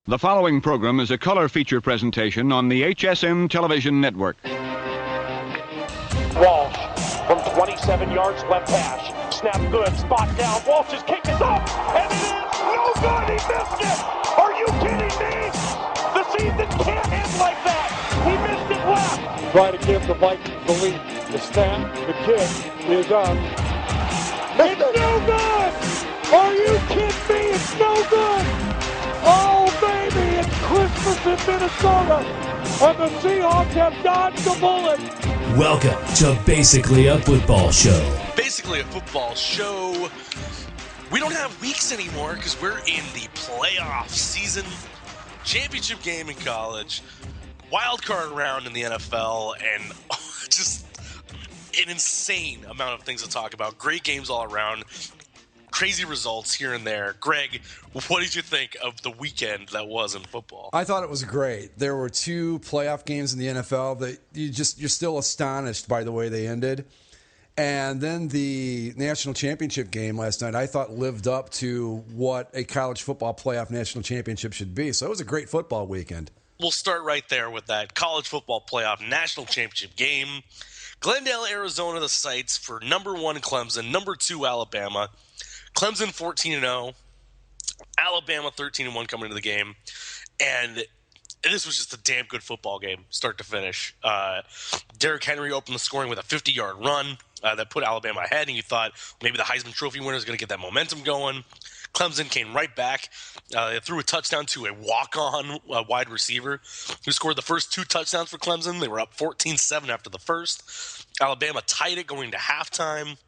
The following program is a color feature presentation on the HSN television network. Walsh from 27 yards left hash. Snap good, spot down. Walsh's kick is up, and it is no good. He missed it. Are you kidding me? The season can't end like that. He missed it left. Try to give the Vikings the lead. The snap, the kick is up. It's no good. Are you kidding me? It's no good. Oh, baby, it's Christmas in Minnesota, and the Seahawks have dodged the bullet. Welcome to Basically a Football Show. Basically a Football Show. We don't have weeks anymore because we're in the playoff season. Championship game in college, wildcard round in the NFL, and just an insane amount of things to talk about. Great games all around. Crazy results here and there. Greg, what did you think of the weekend that was in football? I thought it was great. There were two playoff games in the NFL that you're still astonished by the way they ended. And then the national championship game last night, I thought lived up to what a college football playoff national championship should be. So it was a great football weekend. We'll start right there with that college football playoff national championship game. Glendale, Arizona, the sites for number 1 Clemson, number 2 Alabama. Clemson 14-0, Alabama 13-1 coming into the game, and this was just a damn good football game, start to finish. Derrick Henry opened the scoring with a 50-yard run that put Alabama ahead, and you thought maybe the Heisman Trophy winner is going to get that momentum going. Clemson came right back. They threw a touchdown to a walk-on wide receiver who scored the first 2 touchdowns for Clemson. They were up 14-7 after the first. Alabama tied it going to halftime.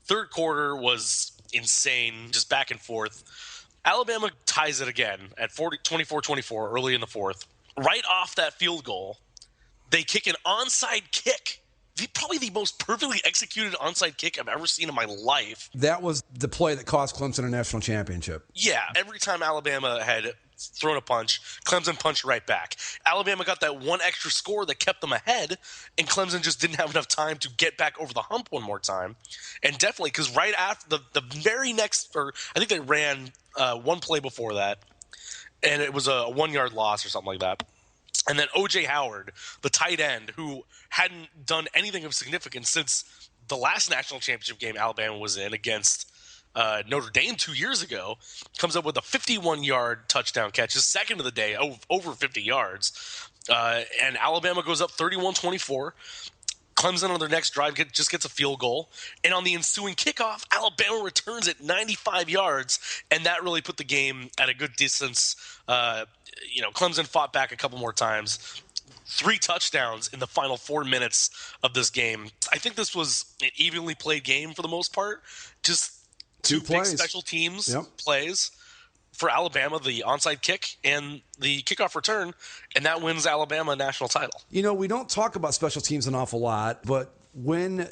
Third quarter was insane, just back and forth. Alabama ties it again at 24-24 early in the fourth. Right off that field goal, they kick an onside kick. Probably the most perfectly executed onside kick I've ever seen in my life. That was the play that cost Clemson a national championship. Yeah, every time Alabama had thrown a punch, Clemson punched right back. Alabama got that one extra score that kept them ahead, and Clemson just didn't have enough time to get back over the hump one more time. And definitely, because right after the very next, or I think they ran one play before that, and it was a 1-yard loss or something like that. And then O.J. Howard, the tight end, who hadn't done anything of significance since the last national championship game Alabama was in against Notre Dame 2 years ago, comes up with a 51-yard touchdown catch, his second of the day, over 50 yards. And Alabama goes up 31-24. Clemson on their next drive just gets a field goal. And on the ensuing kickoff, Alabama returns at 95 yards, and that really put the game at a good distance. Clemson fought back a couple more times. 3 touchdowns in the final 4 minutes of this game. I think this was an evenly played game for the most part. Just two big special teams plays for Alabama, the onside kick and the kickoff return, and that wins Alabama a national title. You know, we don't talk about special teams an awful lot, but when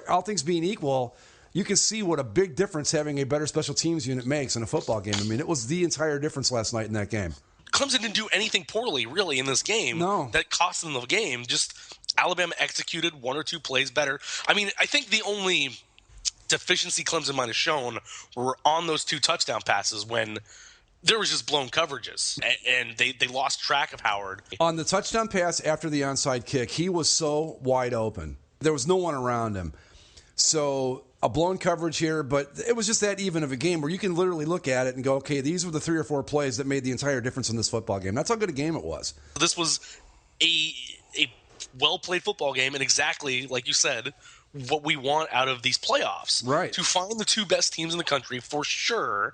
all things being equal, you can see what a big difference having a better special teams unit makes in a football game. I mean, it was the entire difference last night in that game. Clemson didn't do anything poorly, really, in this game that cost them the game. Just Alabama executed 1 or 2 plays better. I mean, I think the only deficiency Clemson might have shown were on those 2 touchdown passes when there was just blown coverages, and they lost track of Howard. On the touchdown pass after the onside kick, he was so wide open. There was no one around him. So a blown coverage here, but it was just that even of a game where you can literally look at it and go, okay, these were the 3 or 4 plays that made the entire difference in this football game. That's how good a game it was. This was a well-played football game, and exactly, like you said, what we want out of these playoffs. Right. To find the 2 best teams in the country for sure,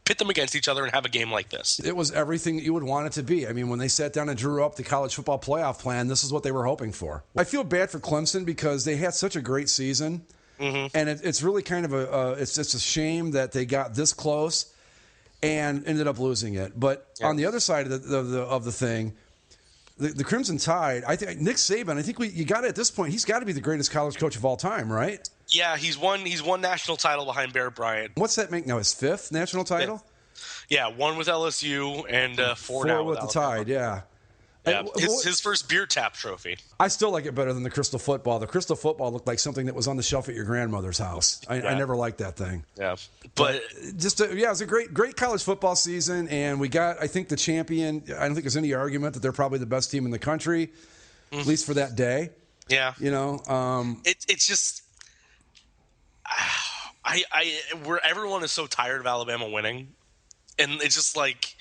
pit them against each other and have a game like this. It was everything that you would want it to be. I mean, when they sat down and drew up the college football playoff plan, this is what they were hoping for. I feel bad for Clemson because they had such a great season. Mm-hmm. And it's really kind of it's just a shame that they got this close and ended up losing it. But on the other side of the thing, the Crimson Tide, I think Nick Saban, I think you got it at this point. He's got to be the greatest college coach of all time, right? Yeah, he's won national title behind Bear Bryant. What's that make now? His 5th national title? Yeah, 1 with LSU and 4 now with the Tide. Yeah. Yeah, his first beer tap trophy. I still like it better than the crystal football. The crystal football looked like something that was on the shelf at your grandmother's house. I never liked that thing. Yeah, but it was a great college football season, and we got, I think, the champion. I don't think there's any argument that they're probably the best team in the country, at least for that day. Yeah, it's just where everyone is so tired of Alabama winning, and it's just like.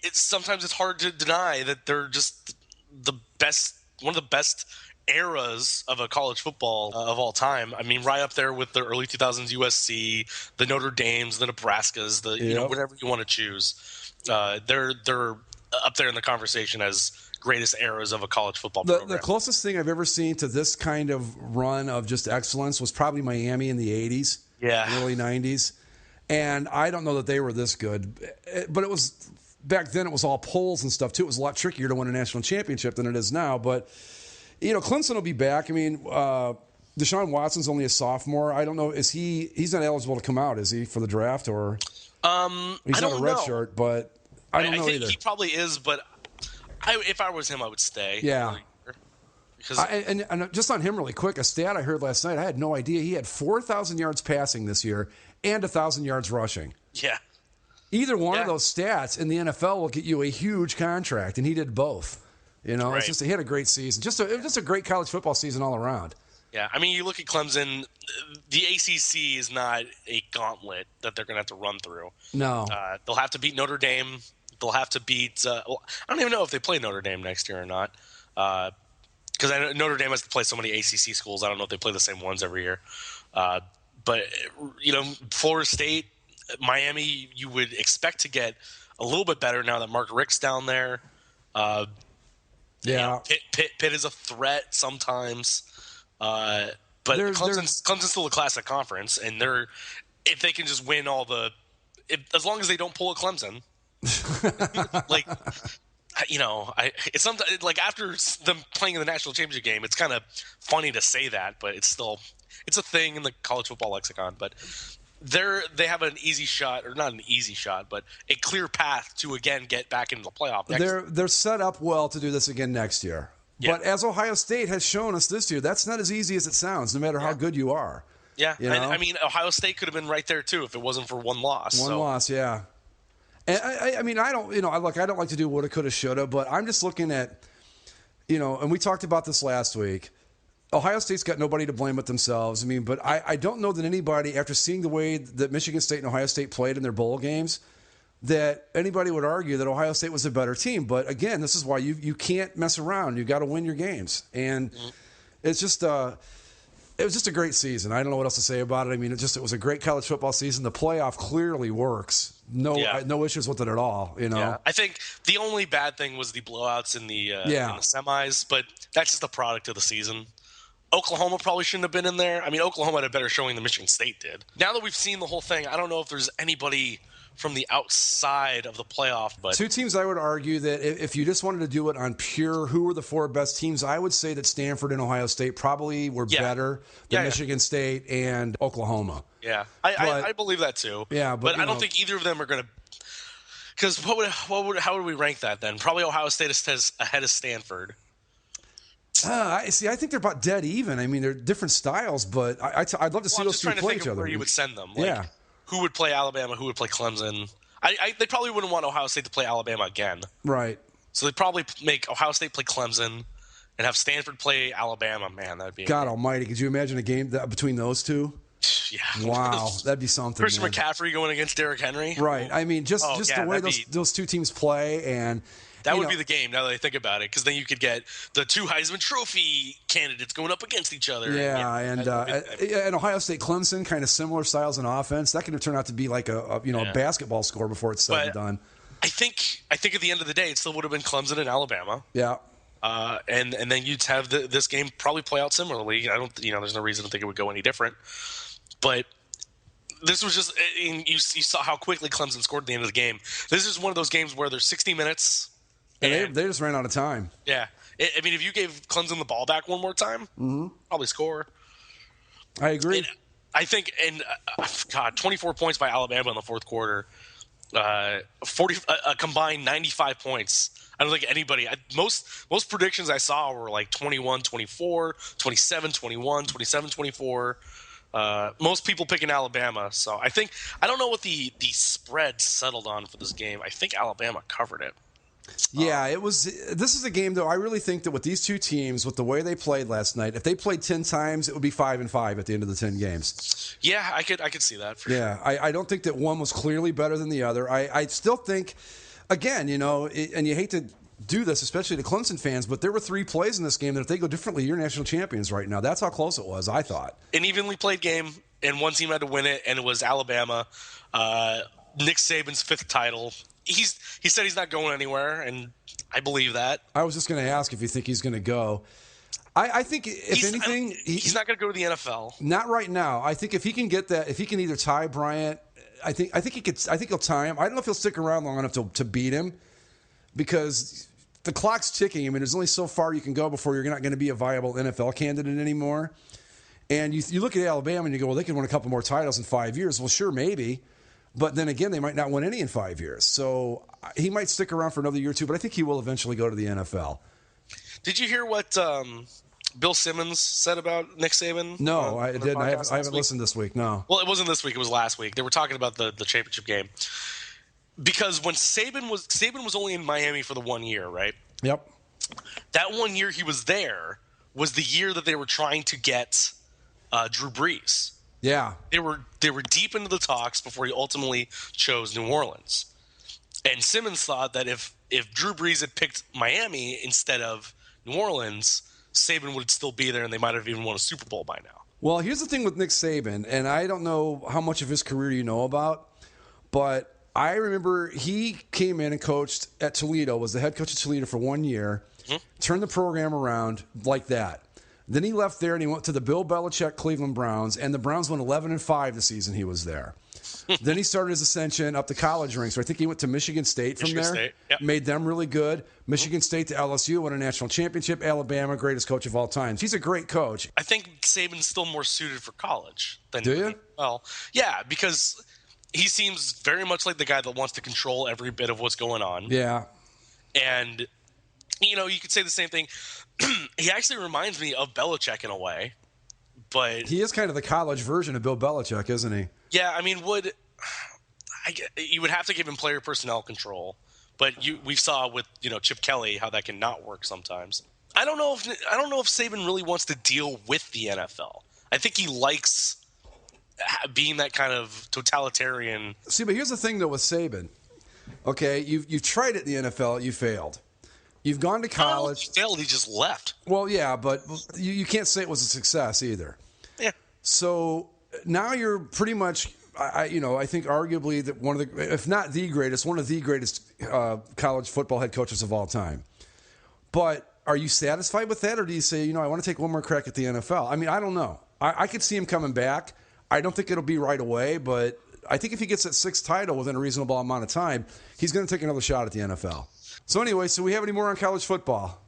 It's sometimes it's hard to deny that they're just the best, one of the best eras of a college football of all time. I mean, right up there with the early 2000s USC, the Notre Dames, the Nebraskas, whatever you want to choose. They're up there in the conversation as greatest eras of a college football program. The closest thing I've ever seen to this kind of run of just excellence was probably Miami in the 80s, early 90s. And I don't know that they were this good, but it was. Back then, it was all polls and stuff, too. It was a lot trickier to win a national championship than it is now. But, Clemson will be back. I mean, Deshaun Watson's only a sophomore. I don't know. He's not eligible to come out, is he, for the draft? Or he's I don't on a red shirt, but I don't know think either. He probably is, but if I was him, I would stay. Yeah. Because and just on him really quick, a stat I heard last night, I had no idea. He had 4,000 yards passing this year and 1,000 yards rushing. Yeah. Either one of those stats in the NFL will get you a huge contract, and he did both. It's just he had a great season. It was just a great college football season all around. Yeah, I mean, you look at Clemson, the ACC is not a gauntlet that they're going to have to run through. No. They'll have to beat Notre Dame. They'll have to beat I don't even know if they play Notre Dame next year or not. Because I know Notre Dame has to play so many ACC schools. I don't know if they play the same ones every year. But, Florida State, Miami, you would expect to get a little bit better now that Mark Richt's down there. Pitt is a threat sometimes. But Clemson's still a classic conference, and if they can just win as long as they don't pull a Clemson, it's sometimes like after them playing in the national championship game, it's kind of funny to say that, but it's a thing in the college football lexicon. But they have an easy shot, or not an easy shot, but a clear path to again get back into the playoff. They're set up well to do this again next year. Yeah. But as Ohio State has shown us this year, that's not as easy as it sounds, no matter how good you are. Yeah, I mean, Ohio State could have been right there too if it wasn't for one loss. One loss, yeah. And I mean, I don't like to do woulda, coulda, shoulda, but I'm just looking at, and we talked about this last week. Ohio State's got nobody to blame but themselves. I mean, but I don't know that anybody, after seeing the way that Michigan State and Ohio State played in their bowl games, that anybody would argue that Ohio State was a better team. But again, this is why you can't mess around. You got to win your games, and it's just it was just a great season. I don't know what else to say about it. I mean, it was a great college football season. The playoff clearly works. No issues with it at all. Yeah. I think the only bad thing was the blowouts in the semis, but that's just a product of the season. Oklahoma probably shouldn't have been in there. I mean, Oklahoma had a better showing than Michigan State did. Now that we've seen the whole thing, I don't know if there's anybody from the outside of the playoff. But two teams I would argue that if you just wanted to do it on pure who were the four best teams, I would say that Stanford and Ohio State probably were better than Michigan State and Oklahoma. Yeah, I believe that too. Yeah, but I don't think either of them are going to. Because how would we rank that then? Probably Ohio State is ahead of Stanford. I think they're about dead even. I mean, they're different styles, but I'd love to see those two play each other. Where you would send them, who would play Alabama, who would play Clemson? They probably wouldn't want Ohio State to play Alabama again, right? So they'd probably make Ohio State play Clemson and have Stanford play Alabama. Man, that'd be God Almighty! Could you imagine a game between those two? Yeah. Wow, that'd be something. Christian McCaffrey going against Derrick Henry, right? I mean, just the way those two teams play and. That would be the game, now that I think about it, because then you could get the two Heisman Trophy candidates going up against each other. Yeah, and Ohio State Clemson, kind of similar styles in offense. That could turn out to be like a basketball score before it's said and done. I think at the end of the day, it still would have been Clemson and Alabama. Yeah. And then you'd have this game probably play out similarly. There's no reason to think it would go any different. But this was just you saw how quickly Clemson scored at the end of the game. This is one of those games where there's 60 minutes. And they just ran out of time. Yeah. I mean, if you gave Clemson the ball back one more time, probably score. I agree. I think, 24 points by Alabama in the fourth quarter. a combined 95 points. I don't think anybody most predictions I saw were like 21-24, 27-21, 27-24. Most people picking Alabama. So I don't know what the spread settled on for this game. I think Alabama covered it. Yeah, this is a game, though. I really think that with these two teams, with the way they played last night, if they played 10 times, it would be 5-5 at the end of the 10 games. Yeah, I could see that for sure. Yeah, I don't think that one was clearly better than the other. I still think, again, and you hate to do this, especially to Clemson fans, but there were 3 plays in this game that if they go differently, you're national champions right now. That's how close it was, I thought. An evenly played game, and one team had to win it, and it was Alabama. Nick Saban's 5th title. He said he's not going anywhere, and I believe that. I was just going to ask if you think he's going to go. I think if anything, he's not going to go to the NFL. Not right now. I think if he can get that, if he can either tie Bryant, I think he could. I think he'll tie him. I don't know if he'll stick around long enough to beat him because the clock's ticking. I mean, there's only so far you can go before you're not going to be a viable NFL candidate anymore. And you look at Alabama and you go, well, they could win a couple more titles in 5 years. Well, sure, maybe. But then again, they might not win any in 5 years. So he might stick around for another year or two, but I think he will eventually go to the NFL. Did you hear what Bill Simmons said about Nick Saban? No, I didn't. I haven't listened this week, no. Well, it wasn't this week. It was last week. They were talking about the championship game. Because when Saban was only in Miami for the 1 year, right? Yep. That 1 year he was there was the year that they were trying to get Drew Brees. Yeah. They were deep into the talks before he ultimately chose New Orleans. And Simmons thought that if Drew Brees had picked Miami instead of New Orleans, Saban would still be there and they might have even won a Super Bowl by now. Well, here's the thing with Nick Saban, and I don't know how much of his career you know about, but I remember he came in and coached at Toledo, was the head coach at Toledo for 1 year, turned the program around like that. Then he left there and he went to the Bill Belichick Cleveland Browns, and the Browns won 11-5 the season he was there. Then he started his ascension up the college ranks. So I think he went to Michigan State from there, yep. Made them really good. Michigan State to LSU, won a national championship. Alabama, greatest coach of all time. He's a great coach. I think Saban's still more suited for college than. Do you? Well, yeah, because he seems very much like the guy that wants to control every bit of what's going on. Yeah. And, you could say the same thing. He actually reminds me of Belichick in a way, but he is kind of the college version of Bill Belichick, isn't he? Yeah, I mean, you would have to give him player personnel control, but we saw with Chip Kelly how that can not work sometimes. I don't know if Saban really wants to deal with the NFL. I think he likes being that kind of totalitarian. See, but here's the thing though with Saban. Okay, you've tried it in the NFL, you failed. You've gone to college. He failed. He just left. Well, yeah, but you can't say it was a success either. Yeah. So now you're pretty much, I think arguably that one of the, if not the greatest, one of the greatest college football head coaches of all time. But are you satisfied with that, or do you say, I want to take one more crack at the NFL? I mean, I don't know. I could see him coming back. I don't think it'll be right away, but I think if he gets that 6th title within a reasonable amount of time, he's going to take another shot at the NFL. So anyway, so we have any more on college football?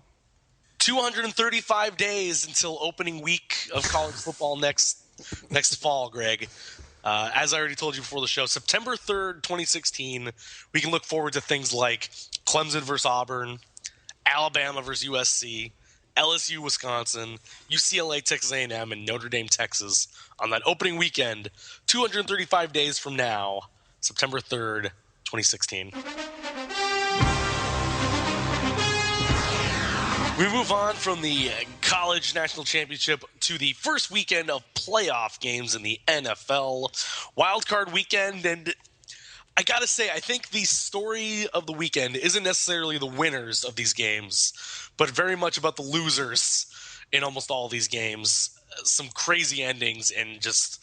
235 days until opening week of college football next fall, Greg. As I already told you before the show, September 3rd, 2016, we can look forward to things like Clemson versus Auburn, Alabama versus USC, LSU, Wisconsin, UCLA, Texas A&M, and Notre Dame, Texas on that opening weekend, 235 days from now, September 3rd, 2016. We move on from the college national championship to the first weekend of playoff games in the NFL. Wildcard weekend, and I got to say, I think the story of the weekend isn't necessarily the winners of these games, but very much about the losers in almost all these games. Some crazy endings and just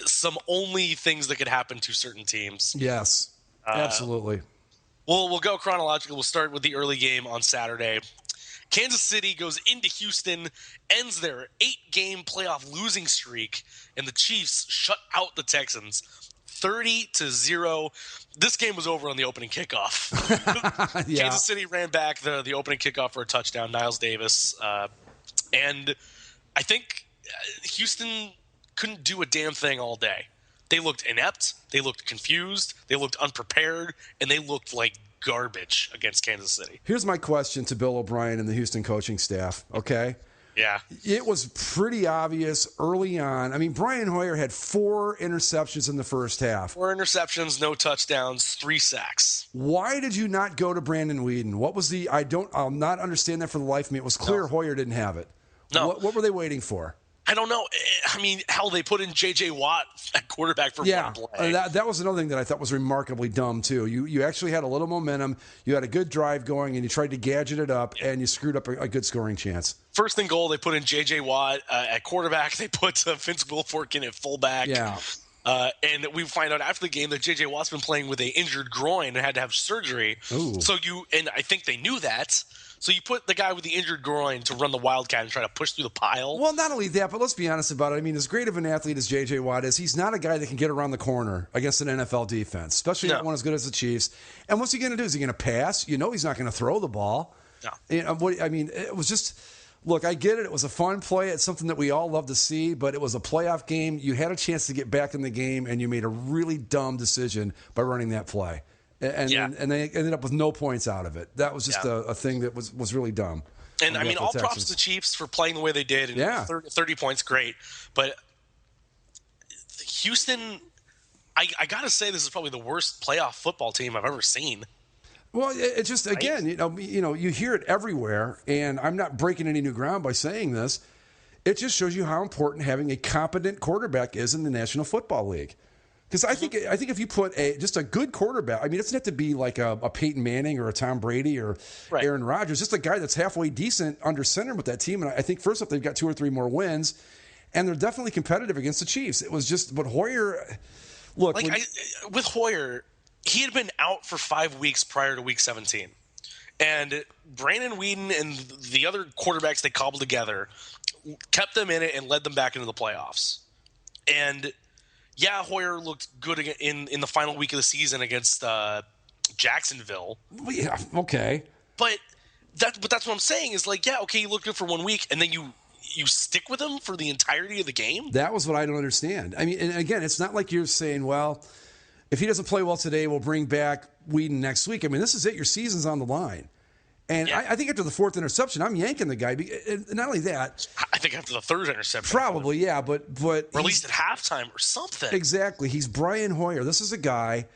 some only things that could happen to certain teams. Yes, absolutely. We'll go chronologically. We'll start with the early game on Saturday. Kansas City goes into Houston, ends their 8-game playoff losing streak, and the Chiefs shut out the Texans 30-0. This game was over on the opening kickoff. Yeah. Kansas City ran back the opening kickoff for a touchdown, Niles Davis. And I think Houston couldn't do a damn thing all day. They looked inept. They looked confused. They looked unprepared, and they looked like garbage against Kansas City. Here's my question to Bill O'Brien and the Houston coaching staff, okay? Yeah. It was pretty obvious early on. I mean, Brian Hoyer had 4 interceptions in the first half. 4 interceptions, no touchdowns, 3 sacks. Why did you not go to Brandon Weeden? What was I'll not understand that for the life of me. It was clear Hoyer didn't have it. No. What were they waiting for? I don't know. I mean, hell, they put in J.J. Watt at quarterback for one play. That was another thing that I thought was remarkably dumb, too. You actually had a little momentum. You had a good drive going, and you tried to gadget it up, and you screwed up a good scoring chance. First and goal, they put in J.J. Watt at quarterback. They put Vince Wilfork in at fullback. Yeah. And we find out after the game that J.J. Watt's been playing with an injured groin and had to have surgery. Ooh. And I think they knew that. So you put the guy with the injured groin to run the Wildcat and try to push through the pile. Well, not only that, but let's be honest about it. I mean, as great of an athlete as J.J. Watt is, he's not a guy that can get around the corner against an NFL defense, especially not one as good as the Chiefs. And what's he going to do? Is he going to pass? You know he's not going to throw the ball. No. It was just – look, I get it. It was a fun play. It's something that we all love to see, but it was a playoff game. You had a chance to get back in the game, and you made a really dumb decision by running that play. And they ended up with no points out of it. That was just a thing that was really dumb. And, I mean, all props to the Chiefs for playing the way they did. And 30 points, great. But Houston, I got to say, this is probably the worst playoff football team I've ever seen. Well, it just, again, you hear it everywhere, and I'm not breaking any new ground by saying this. It just shows you how important having a competent quarterback is in the National Football League. Because I think if you put just a good quarterback, I mean, it doesn't have to be like a Peyton Manning or a Tom Brady or Aaron Rodgers, just a guy that's halfway decent under center with that team. And I think first off, they've got 2 or 3 more wins, and they're definitely competitive against the Chiefs. It was just, but Hoyer, look. With Hoyer, he had been out for 5 weeks prior to week 17. And Brandon Weeden and the other quarterbacks they cobbled together kept them in it and led them back into the playoffs. And yeah, Hoyer looked good in the final week of the season against Jacksonville. Yeah, okay. But that's what I'm saying is like, yeah, okay, you looked good for 1 week, and then you stick with him for the entirety of the game? That was what I don't understand. I mean, and again, it's not like you're saying, well, if he doesn't play well today, we'll bring back Weeden next week. I mean, this is it. Your season's on the line. And I think after the 4th interception, I'm yanking the guy. And not only that. I think after the 3rd interception. Probably, yeah. But or at least at halftime or something. Exactly. He's Brian Hoyer. This is a guy.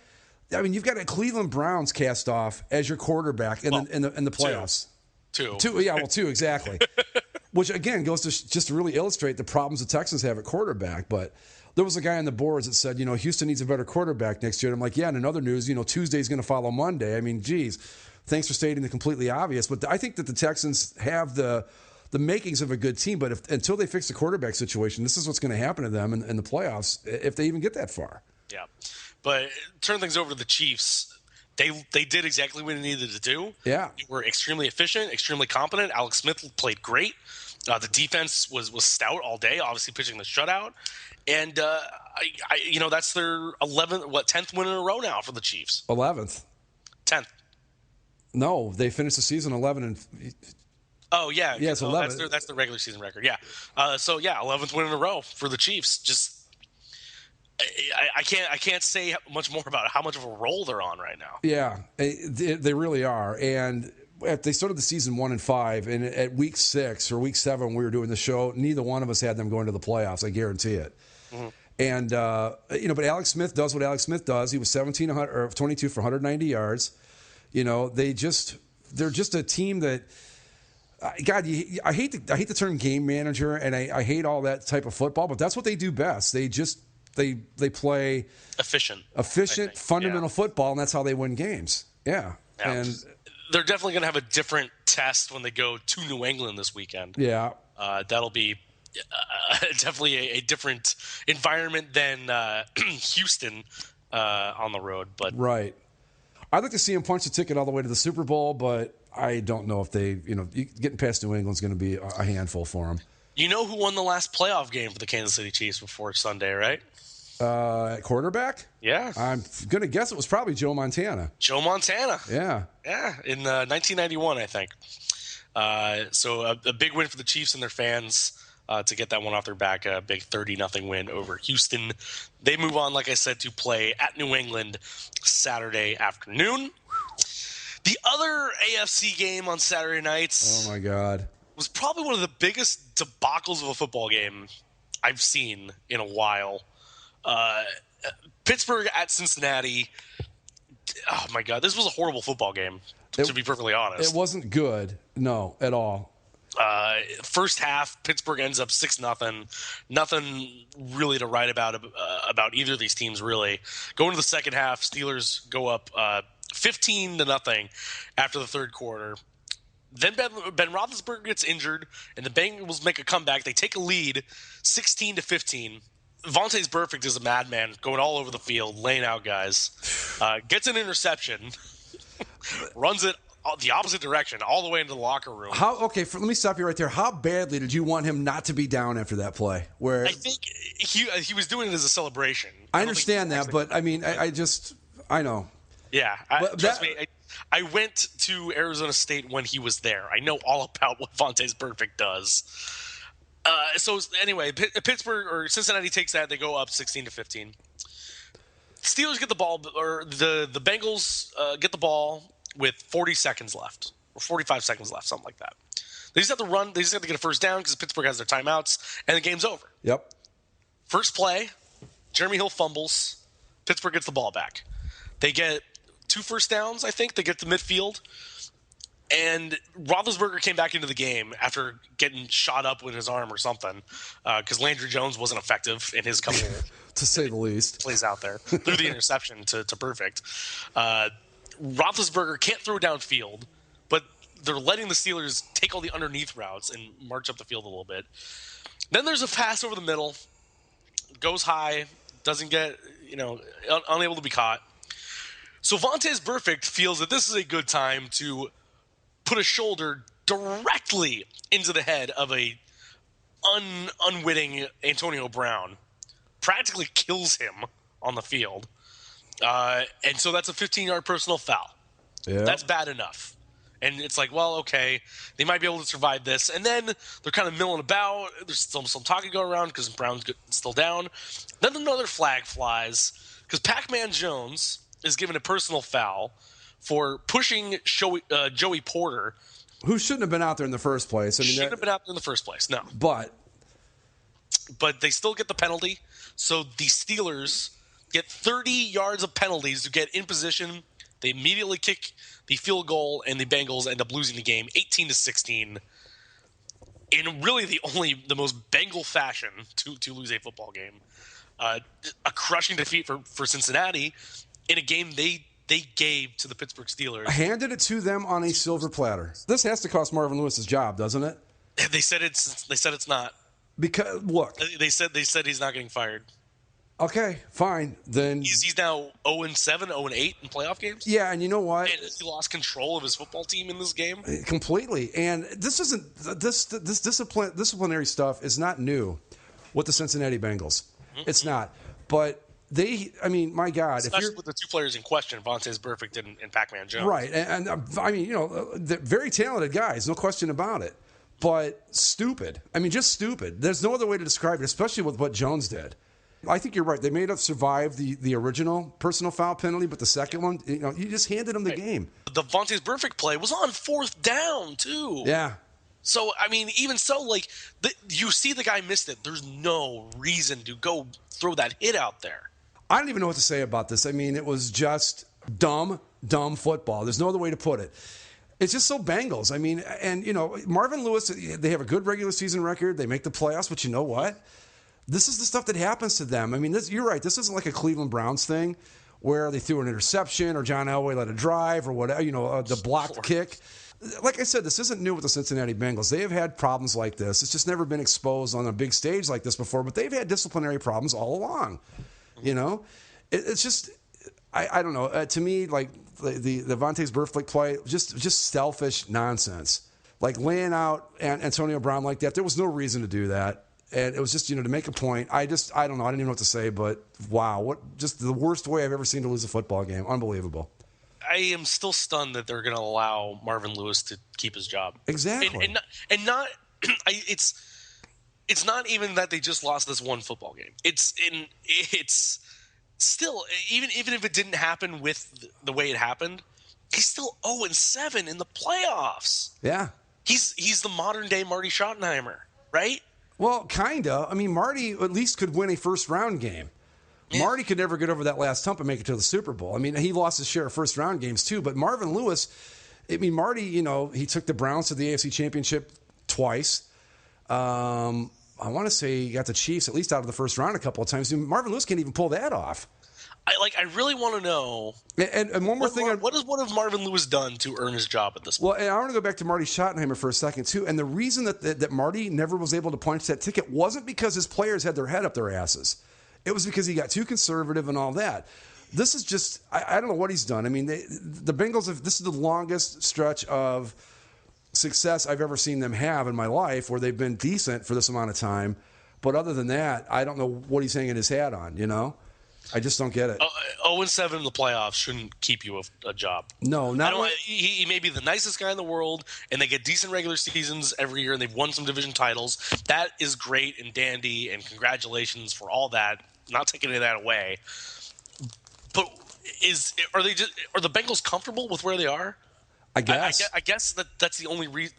I mean, you've got a Cleveland Browns cast off as your quarterback in the playoffs. Two. Yeah, well, 2, exactly. Which, again, goes to just to really illustrate the problems the Texans have at quarterback. But there was a guy on the boards that said, Houston needs a better quarterback next year. And I'm like, yeah, and in other news, Tuesday's going to follow Monday. I mean, geez. Thanks for stating the completely obvious, but I think that the Texans have the makings of a good team. But until they fix the quarterback situation, this is what's going to happen to them in the playoffs if they even get that far. Yeah, but turn things over to the Chiefs. They did exactly what they needed to do. Yeah, they were extremely efficient, extremely competent. Alex Smith played great. The defense was stout all day, obviously pitching the shutout, and that's their 10th win in a row now for the Chiefs. 11th, 10th. No, they finished the season 11 and. Oh yeah, it's 11. That's the regular season record. Yeah, 11th win in a row for the Chiefs. Just I can't say much more about how much of a roll they're on right now. Yeah, they really are. And they started the season 1-5, and at week 6 or week 7, we were doing the show. Neither one of us had them going to the playoffs. I guarantee it. Mm-hmm. And but Alex Smith does what Alex Smith does. He was 22 for 190 yards. They're just a team that, God, I hate the term game manager, and I hate all that type of football, but that's what they do best. They play efficient, fundamental football, and that's how they win games. Yeah. And they're definitely going to have a different test when they go to New England this weekend. Yeah. That'll be definitely a different environment than Houston on the road. But right. I'd like to see him punch the ticket all the way to the Super Bowl, but I don't know if getting past New England's going to be a handful for him. You know who won the last playoff game for the Kansas City Chiefs before Sunday, right? Quarterback? Yeah. I'm going to guess it was probably Joe Montana. Joe Montana. Yeah. Yeah, in 1991, I think. So a big win for the Chiefs and their fans. to get that one off their back, a big 30-0 win over Houston. They move on, like I said, to play at New England Saturday afternoon. The other AFC game on Saturday nights, oh my God, was probably one of the biggest debacles of a football game I've seen in a while. Pittsburgh at Cincinnati. Oh my God, this was a horrible football game, to be perfectly honest. It wasn't good, no, at all. First half, Pittsburgh ends up 6-0. Nothing really to write about either of these teams, really. Going to the second half, Steelers go up 15-0 after the third quarter. Then Ben Roethlisberger gets injured, and the Bengals make a comeback. They take a lead, 16-15. Vontaze Burfict is a madman, going all over the field, laying out guys. Gets an interception, runs it the opposite direction, all the way into the locker room. Let me stop you right there. How badly did you want him not to be down after that play? Where I think he was doing it as a celebration. I understand that, but I mean, I know. Yeah, trust me. I went to Arizona State when he was there. I know all about what Vontaze Burfict does. So anyway, Pittsburgh or Cincinnati takes that. They go up 16-15. Steelers get the ball, or the Bengals get the ball with 40 seconds left, or 45 seconds left, something like that. They just have to run. They just have to get a first down because Pittsburgh has their timeouts, and the game's over. Yep. First play, Jeremy Hill fumbles. Pittsburgh gets the ball back. They get 2 first downs, I think. They get to midfield. And Roethlisberger came back into the game after getting shot up with his arm or something because Landry Jones wasn't effective in his couple to say the least plays out there. Threw the interception to Perfect. Roethlisberger can't throw downfield, but they're letting the Steelers take all the underneath routes and march up the field a little bit. Then there's a pass over the middle, goes high, doesn't get, unable to be caught. So Vontaze Burfict feels that this is a good time to put a shoulder directly into the head of a unwitting Antonio Brown, practically kills him on the field. And so that's a 15-yard personal foul. Yeah. That's bad enough. And it's like, well, okay, they might be able to survive this. And then they're kind of milling about. There's still some talking going around because Brown's still down. Then another flag flies because Pac-Man Jones is given a personal foul for pushing Joey Porter. Who shouldn't have been out there in the first place. Shouldn't have been out there in the first place, no. But they still get the penalty. So the Steelers get 30 yards of penalties to get in position. They immediately kick the field goal, and the Bengals end up losing the game 18-16 in really the most Bengal fashion to lose a football game. A crushing defeat for Cincinnati in a game they gave to the Pittsburgh Steelers. Handed it to them on a silver platter. This has to cost Marvin Lewis's job, doesn't it? They said it's not. Because look, they said he's not getting fired. Okay, fine. Then he's now 0-7, 0-8 in playoff games. Yeah, and you know what? And he lost control of his football team in this game completely. And this isn't this disciplinary stuff is not new with the Cincinnati Bengals. Mm-hmm. It's not. But my God, especially with the 2 players in question, Vontaze Burfict and Pac-Man Jones, right? And they're very talented guys, no question about it. But stupid. Just stupid. There's no other way to describe it, especially with what Jones did. I think you're right. They may have survived the original personal foul penalty, but the second one, you just handed them the game. The Vontaze Burfict play was on 4th down too. Yeah. So even so, you see the guy missed it. There's no reason to go throw that hit out there. I don't even know what to say about this. It was just dumb football. There's no other way to put it. It's just so Bengals. Marvin Lewis, they have a good regular season record. They make the playoffs, but you know what? This is the stuff that happens to them. You're right. This isn't like a Cleveland Browns thing where they threw an interception or John Elway let a drive or whatever, the blocked kick. Like I said, this isn't new with the Cincinnati Bengals. They have had problems like this. It's just never been exposed on a big stage like this before, but they've had disciplinary problems all along. It's just, I don't know. To me, like the Vontaze Burfict play, just selfish nonsense. Like laying out Antonio Brown like that, there was no reason to do that. And it was just, to make a point. I don't know. I don't even know what to say, but wow. Just the worst way I've ever seen to lose a football game. Unbelievable. I am still stunned that they're going to allow Marvin Lewis to keep his job. Exactly. And not it's it's not even that they just lost this one football game. It's still, even if it didn't happen with the way it happened, he's still 0-7 in the playoffs. Yeah. He's the modern day Marty Schottenheimer, right? Well, kinda. I mean, Marty at least could win a first-round game. Yeah. Marty could never get over that last hump and make it to the Super Bowl. I mean, he lost his share of first-round games too. But Marvin Lewis, I mean, Marty, he took the Browns to the AFC Championship twice. I want to say he got the Chiefs at least out of the first round a couple of times. Marvin Lewis can't even pull that off. I really want to know. And one more thing. What has Marvin Lewis done to earn his job at this point? Well, and I want to go back to Marty Schottenheimer for a second, too. And the reason that Marty never was able to punch that ticket wasn't because his players had their head up their asses. It was because he got too conservative and all that. This is just, I don't know what he's done. I mean, the Bengals, this is the longest stretch of success I've ever seen them have in my life where they've been decent for this amount of time. But other than that, I don't know what he's hanging his hat on, I just don't get it. 0-7 in the playoffs shouldn't keep you a job. No, he may be the nicest guy in the world, and they get decent regular seasons every year, and they've won some division titles. That is great and dandy, and congratulations for all that. Not taking any of that away. But are the Bengals comfortable with where they are? I guess. I guess that's the only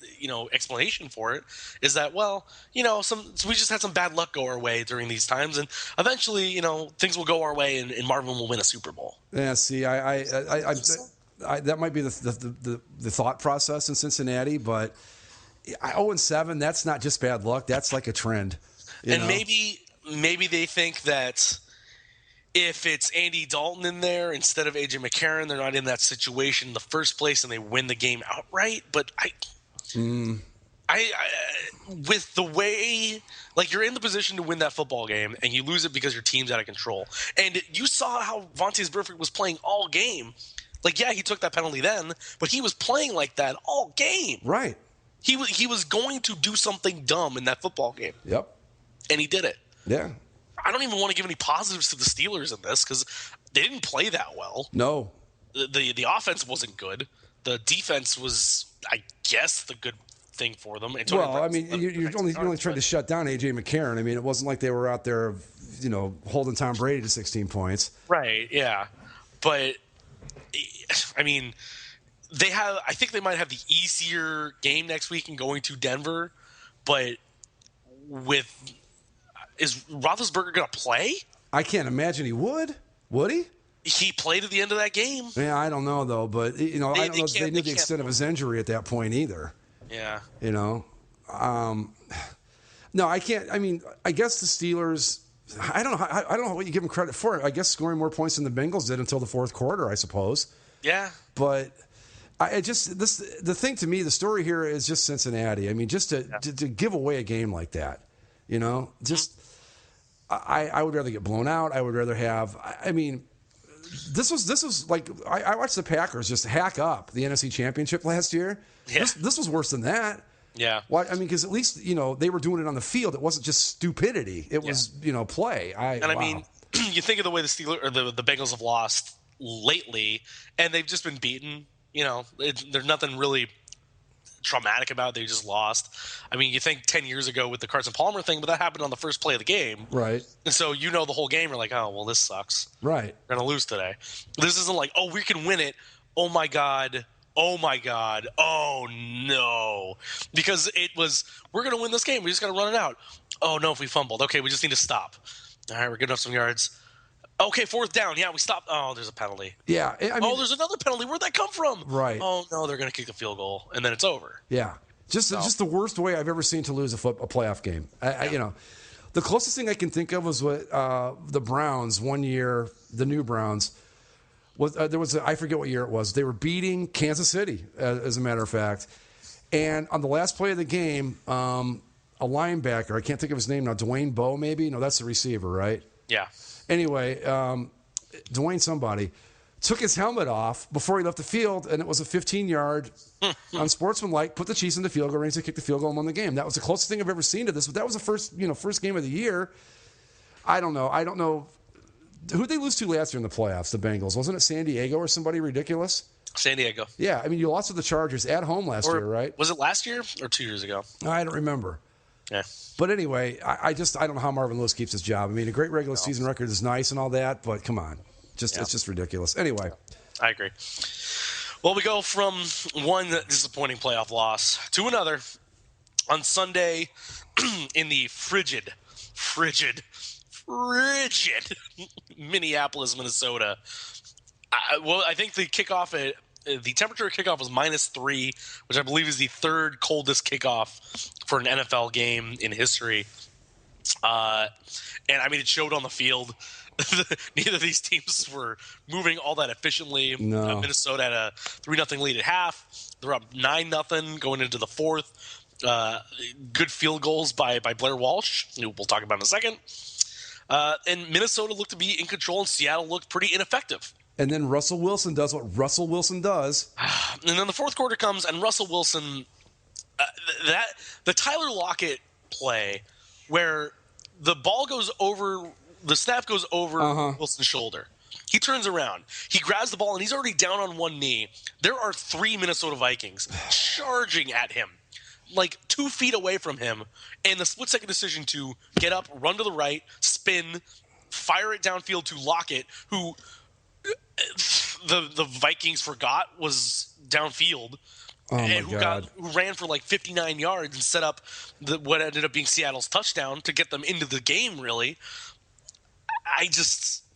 explanation for it is that, we just had some bad luck go our way during these times, and eventually, things will go our way, and Marvin will win a Super Bowl. Yeah, see, I that might be the thought process in Cincinnati, but 0-7, that's not just bad luck. That's like a trend. And maybe they think that if it's Andy Dalton in there instead of A.J. McCarron, they're not in that situation in the first place and they win the game outright. But with the way, you're in the position to win that football game and you lose it because your team's out of control. And you saw how Vontaze Burfict was playing all game. He took that penalty then, but he was playing like that all game. Right. He was going to do something dumb in that football game. Yep. And he did it. Yeah. I don't even want to give any positives to the Steelers in this because they didn't play that well. No. The offense wasn't good. The defense was, I guess, the good thing for them. Well, I mean, you're only trying to shut down A.J. McCarron. I mean, it wasn't like they were out there, holding Tom Brady to 16 points. Right, yeah. But, I mean, I think they might have the easier game next week in going to Denver, but is Roethlisberger going to play? I can't imagine he would. Would he? He played at the end of that game. Yeah, I don't know, though. But, I don't know if they knew the extent of his injury at that point either. Yeah. No, I can't. I mean, I guess the Steelers, I don't know what you give them credit for. I guess scoring more points than the Bengals did until the fourth quarter, I suppose. Yeah. But the thing to me, the story here is just Cincinnati. I mean, just to give away a game like that, I would rather get blown out. I would rather have. I mean, this was like I watched the Packers just hack up the NFC Championship last year. Yeah. This was worse than that. Yeah. Why? I mean, because at least they were doing it on the field. It wasn't just stupidity. It was play. I mean, you think of the way the Steelers or the Bengals have lost lately, and they've just been beaten. There's nothing really traumatic about it. They just lost. I mean, you think 10 years ago with the Carson Palmer thing, but that happened on the first play of the game. Right. And so the whole game, you're like, oh, well, this sucks. Right. We're going to lose today. This isn't like, oh, we can win it. Oh, my God. Oh, my God. Oh, no. Because it was, we're going to win this game. We just got to run it out. Oh, no, if we fumbled. Okay, we just need to stop. All right, we're good enough some yards. Okay, fourth down. Yeah, we stopped. Oh, there's a penalty. Yeah. I mean, there's another penalty. Where'd that come from? Right. Oh, no, they're going to kick the field goal, and then it's over. Yeah. Just the worst way I've ever seen to lose a playoff game. The closest thing I can think of was what the Browns one year, the new Browns, I forget what year it was. They were beating Kansas City, as a matter of fact. And on the last play of the game, a linebacker, I can't think of his name now, Dwayne Bowe maybe? No, that's the receiver, right? Yeah. Anyway, Dwayne somebody took his helmet off before he left the field, and it was a 15-yard unsportsmanlike, put the Chiefs in the field goal range to kick the field goal and won the game. That was the closest thing I've ever seen to this, but that was the first game of the year. I don't know. Who'd they lose to last year in the playoffs, the Bengals? Wasn't it San Diego or somebody ridiculous? San Diego. Yeah, I mean, you lost to the Chargers at home last year, right? Was it last year or 2 years ago? I don't remember. Yeah. But anyway, I don't know how Marvin Lewis keeps his job. I mean, a great regular season record is nice and all that, but come on. It's just ridiculous. Anyway. I agree. Well, we go from one disappointing playoff loss to another on Sunday in the frigid Minneapolis, Minnesota. I think the temperature of kickoff was -3, which I believe is the third coldest kickoff for an NFL game in history. And I mean, it showed on the field. Neither of these teams were moving all that efficiently. No. Minnesota had a 3-0 lead at half. They're up 9-0 going into the fourth. Good field goals by Blair Walsh, who we'll talk about in a second. And Minnesota looked to be in control, and Seattle looked pretty ineffective. And then Russell Wilson does what Russell Wilson does. And then the fourth quarter comes, and Russell Wilson, the Tyler Lockett play where the ball goes over, the snap goes over Wilson's shoulder. He turns around. He grabs the ball, and he's already down on one knee. There are 3 Minnesota Vikings charging at him, like 2 feet away from him, and the split-second decision to get up, run to the right, spin, fire it downfield to Lockett, who the Vikings forgot was downfield, and who ran for like 59 yards and set up what ended up being Seattle's touchdown to get them into the game. Really,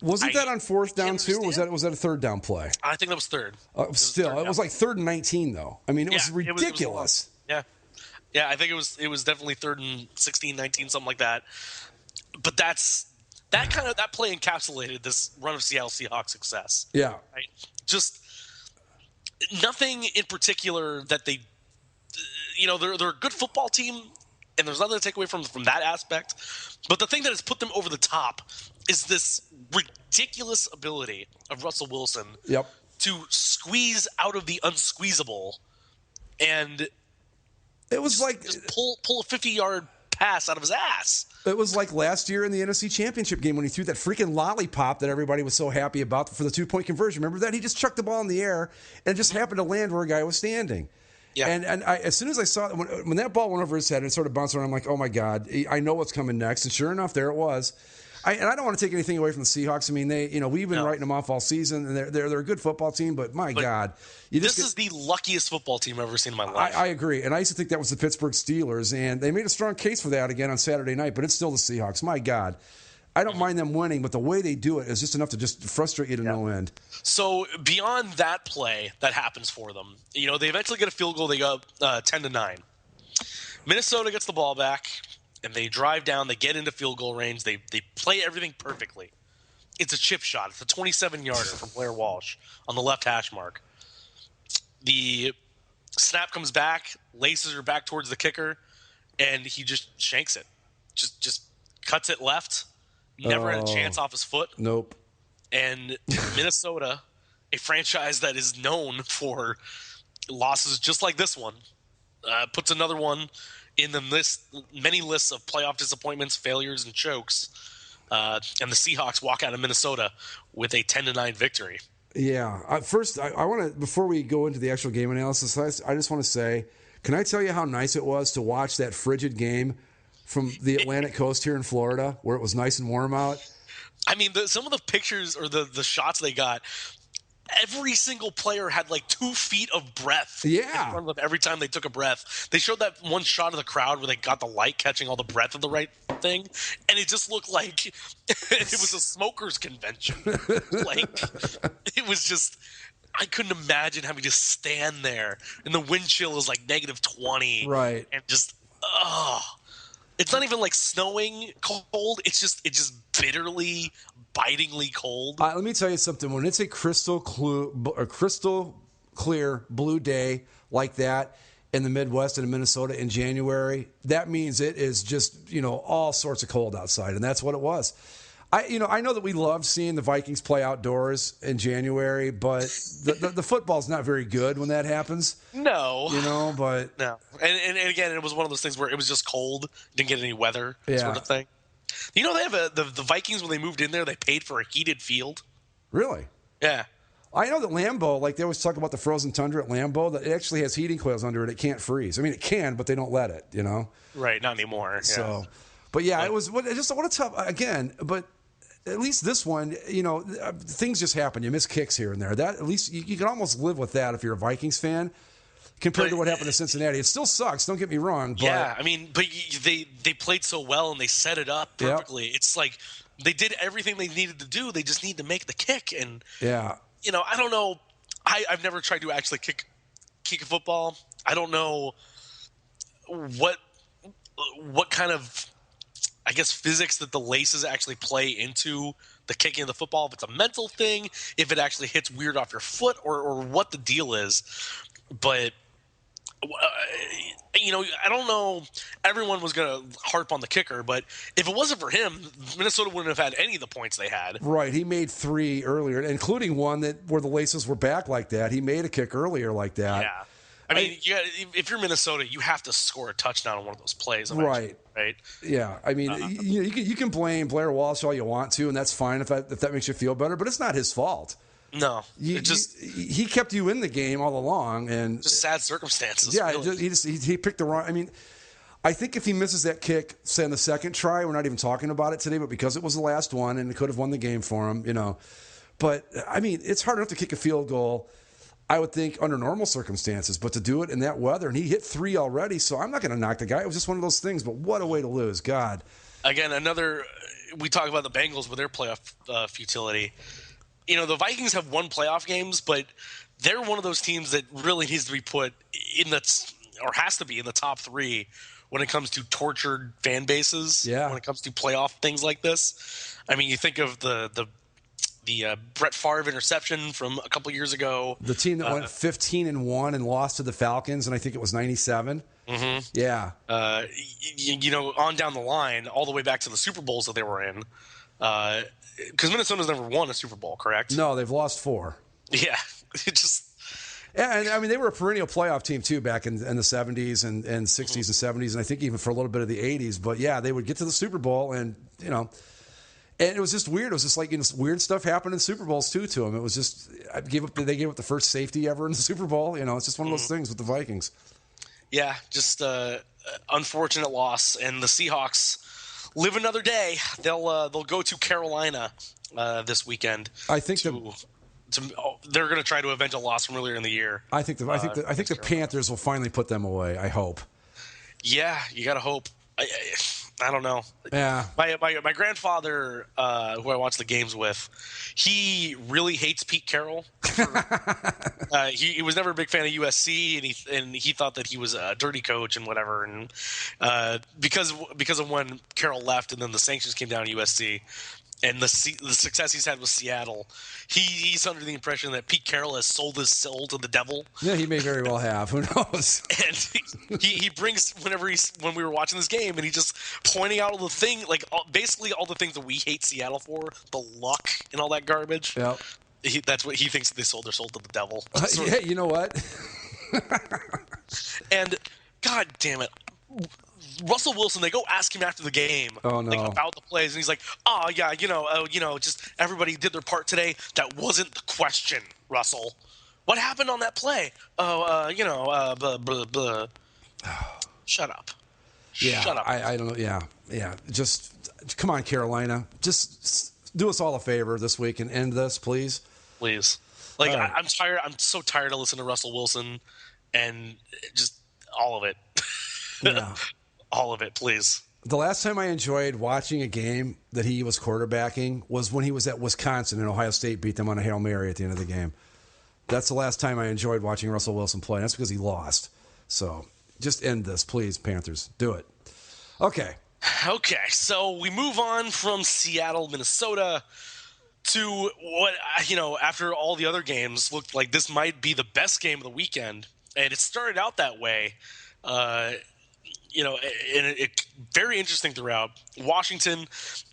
wasn't that on fourth down too? Or was that a third down play? I think that was third. It was like 3rd and 19 though. I mean, it was ridiculous. Yeah, I think it was definitely 3rd and 16, 19, something like that. But that play encapsulated this run of Seattle Seahawks success. Yeah. Right? Just nothing in particular that they, they're a good football team, and there's nothing to take away from that aspect. But the thing that has put them over the top is this ridiculous ability of Russell Wilson to squeeze out of the unsqueezable, and it was like just pull a 50-yard pass out of his ass. It was like last year in the NFC Championship game when he threw that freaking lollipop that everybody was so happy about for the 2-point conversion. Remember that? He just chucked the ball in the air and it just happened to land where a guy was standing. Yeah. And as soon as I saw it, when that ball went over his head and it sort of bounced around, I'm like, oh my God, I know what's coming next. And sure enough, there it was. And I don't want to take anything away from the Seahawks. I mean, we've been writing them off all season, and they're a good football team. But my God, this is the luckiest football team I've ever seen in my life. I agree, and I used to think that was the Pittsburgh Steelers, and they made a strong case for that again on Saturday night. But it's still the Seahawks. My God, I don't mind them winning, but the way they do it is just enough to just frustrate you to no end. So beyond that play that happens for them, they eventually get a field goal. They go 10-9. Minnesota gets the ball back. And they drive down. They get into field goal range. They play everything perfectly. It's a chip shot. It's a 27-yarder from Blair Walsh on the left hash mark. The snap comes back, laces her back towards the kicker, and he just shanks it. Just cuts it left. Never had a chance off his foot. Nope. And Minnesota, a franchise that is known for losses just like this one, puts another one in the many lists of playoff disappointments, failures, and chokes. And the Seahawks walk out of Minnesota with a 10-9 victory. Yeah. First, I want to, before we go into the actual game analysis, I just want to say, can I tell you how nice it was to watch that frigid game from the Atlantic coast here in Florida, where it was nice and warm out? I mean, some of the pictures or the shots they got, every single player had like 2 feet of breath in front of them every time they took a breath. They showed that one shot of the crowd where they got the light catching all the breath of the right thing, and it just looked like it was a smokers convention. Like, it was just, I couldn't imagine having to stand there, and the wind chill is like -20. Right. And just, it's not even like snowing cold. It's just bitterly, bitingly cold. Let me tell you something. When it's a crystal clear blue day like that in the Midwest and in Minnesota in January, that means it is just, all sorts of cold outside. And that's what it was. I know that we love seeing the Vikings play outdoors in January, but the football's not very good when that happens. No. But no. And again, it was one of those things where it was just cold, didn't get any weather sort of thing. They have the Vikings, when they moved in there, they paid for a heated field. Really? Yeah. I know that Lambeau, like they always talk about the frozen tundra at Lambeau, that it actually has heating coils under it. It can't freeze. I mean, it can, but they don't let it, you know? Right, not anymore. Yeah. So, but yeah, it was just what a tough, again, but at least this one, you know, things just happen. You miss kicks here and there. That, at least you can almost live with that if you're a Vikings fan compared to what happened to Cincinnati. It still sucks, don't get me wrong. But, yeah, I mean, but they played so well and they set it up perfectly. Yep. It's like they did everything they needed to do. They just need to make the kick. And, you know, I don't know. I've never tried to actually kick a football. I don't know what kind of, I guess, physics that the laces actually play into the kicking of the football. If it's a mental thing, if it actually hits weird off your foot, or what the deal is. But, you know, I don't know. Everyone was going to harp on the kicker, but if it wasn't for him, Minnesota wouldn't have had any of the points they had. Right. He made 3 earlier, including one where the laces were back like that. He made a kick earlier like that. Yeah. I mean, if you're Minnesota, you have to score a touchdown on one of those plays. Right. Right. Yeah. I mean, you can blame Blair Walsh all you want to, and that's fine if that makes you feel better, but it's not his fault. No. He kept you in the game all along, and just sad circumstances. Yeah. Really. He picked the wrong. I mean, I think if he misses that kick, say on the second try, we're not even talking about it today, but because it was the last one and it could have won the game for him, you know. But I mean, it's hard enough to kick a field goal, I would think, under normal circumstances, but to do it in that weather, and he hit 3 already, so I'm not going to knock the guy. It was just one of those things, but what a way to lose. God. Again, we talk about the Bengals with their playoff futility. You know, the Vikings have won playoff games, but they're one of those teams that really needs to be put in or has to be in the top 3 when it comes to tortured fan bases. Yeah. When it comes to playoff things like this. I mean, you think of the Brett Favre interception from a couple years ago. The team that went 15-1 and lost to the Falcons, and I think it was 97. Mm-hmm. Yeah. You know, on down the line, all the way back to the Super Bowls that they were in. Because Minnesota's never won a Super Bowl, correct? No, they've lost 4. Yeah. It just... Yeah, and I mean, they were a perennial playoff team, too, back in the 70s and 60s and 70s, and I think even for a little bit of the 80s. But, yeah, they would get to the Super Bowl, and, you know... And it was just weird. It was just like, you know, weird stuff happened in Super Bowls too to him. It was just they gave up the first safety ever in the Super Bowl. You know, it's just one of those things with the Vikings. Yeah, just unfortunate loss. And the Seahawks live another day. They'll go to Carolina this weekend. I think they're going to try to avenge a loss from earlier in the year. I think the Panthers will finally put them away. I hope. Yeah, you got to hope. I don't know. Yeah. My grandfather, who I watch the games with, he really hates Pete Carroll. He was never a big fan of USC, and he thought that he was a dirty coach and whatever. And because of when Carroll left, and then the sanctions came down at USC, and the success he's had with Seattle, he's under the impression that Pete Carroll has sold his soul to the devil. Yeah, he may very well have. Who knows? And he brings when we were watching this game, and he just pointing out all the thing, like basically all the things that we hate Seattle for, the luck and all that garbage. Yeah, that's what he thinks, that they sold their soul to the devil. Yeah, you know what? And God damn it. Russell Wilson, they go ask him after the game about the plays, and he's like, "Oh yeah, just everybody did their part today. That wasn't the question, Russell. What happened on that play? Blah, blah, blah." Shut up. Yeah, Shut up. I don't know. Yeah. Just come on, Carolina. Just do us all a favor this week and end this, please. Please. Like I'm tired. I'm so tired of listening to Russell Wilson, and just all of it. Yeah. All of it, please. The last time I enjoyed watching a game that he was quarterbacking was when he was at Wisconsin and Ohio State beat them on a Hail Mary at the end of the game. That's the last time I enjoyed watching Russell Wilson play. That's because he lost. So just end this, please, Panthers. Do it. Okay, so we move on from Seattle, Minnesota to what, after all the other games, looked like this might be the best game of the weekend. And it started out that way. And it very interesting throughout. Washington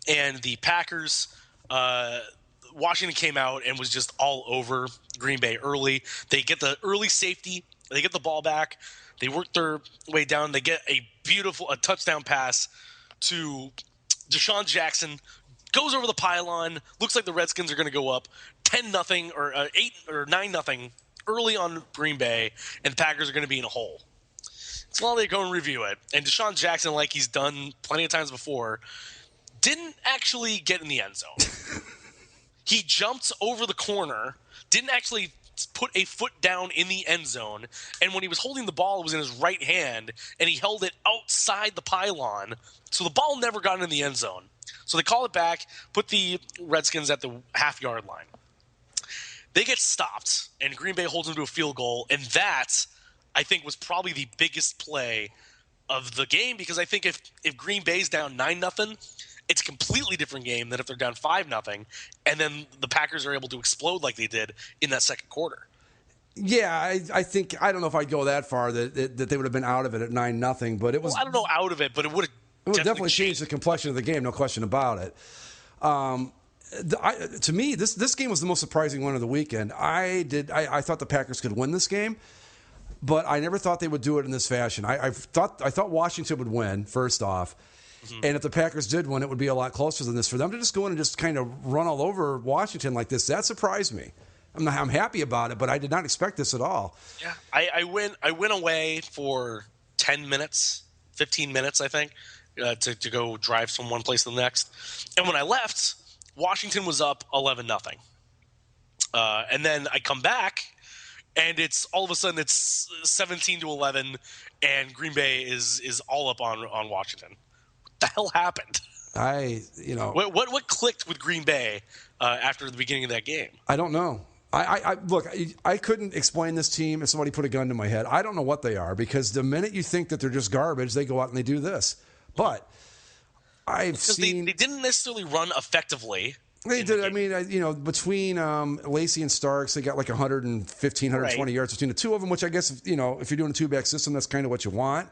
and the Packers. Washington came out and was just all over Green Bay early. They get the early safety. They get the ball back. They work their way down. They get a touchdown pass to Deshaun Jackson. Goes over the pylon. Looks like the Redskins are going to go up. 10-0 or 8 or 9-0 early on Green Bay, and the Packers are going to be in a hole. So while they go and review it, and Deshaun Jackson, like he's done plenty of times before, didn't actually get in the end zone. He jumped over the corner, didn't actually put a foot down in the end zone, and when he was holding the ball, it was in his right hand, and he held it outside the pylon, so the ball never got in the end zone. So they call it back, put the Redskins at the half-yard line. They get stopped, and Green Bay holds them to a field goal, and that, I think, was probably the biggest play of the game, because I think if Green Bay's down 9-0, it's a completely different game than if they're down 5-0, and then the Packers are able to explode like they did in that second quarter. Yeah, I think, I don't know if I'd go that far that they would have been out of it at 9-0, but it was. Well, I don't know out of it, but it would have definitely changed the complexion of the game, no question about it. To me, this game was the most surprising one of the weekend. I thought the Packers could win this game, but I never thought they would do it in this fashion. I thought Washington would win, first off. Mm-hmm. And if the Packers did win, it would be a lot closer than this. For them to just go in and just kind of run all over Washington like this, that surprised me. I'm happy about it, but I did not expect this at all. Yeah, I went away for 10 minutes, 15 minutes, I think, to go drive from one place to the next. And when I left, Washington was up 11-0. And then I come back, and it's all of a sudden it's 17-11, and Green Bay is all up on Washington. What the hell happened? What clicked with Green Bay after the beginning of that game? I don't know. I couldn't explain this team if somebody put a gun to my head. I don't know what they are, because the minute you think that they're just garbage, they go out and they do this. But I've seen they didn't necessarily run effectively. They did. I mean, between Lacey and Starks, they got like 115, 120 yards between the two of them, which I guess, if you're doing a two-back system, that's kind of what you want.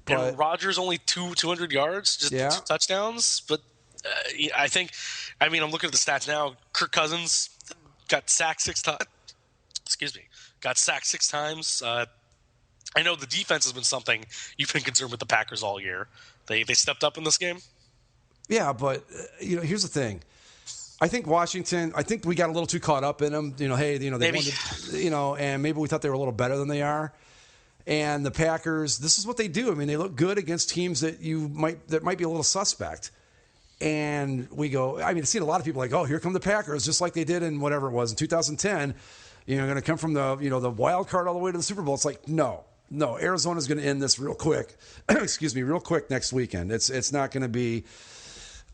But and Rodgers only 200 yards, just 2 touchdowns. But I'm looking at the stats now. Kirk Cousins got sacked 6 times. Got sacked 6 times. I know the defense has been something you've been concerned with the Packers all year. They stepped up in this game. Yeah, but here's the thing. I think Washington. I think we got a little too caught up in them. They wanted, and maybe we thought they were a little better than they are. And the Packers, this is what they do. I mean, they look good against teams that might be a little suspect. And we go, I've seen a lot of people like, oh, here come the Packers, just like they did in whatever it was in 2010. Going to come from the wild card all the way to the Super Bowl. It's like, no, Arizona's going to end this real quick. Real quick next weekend. It's not going to be.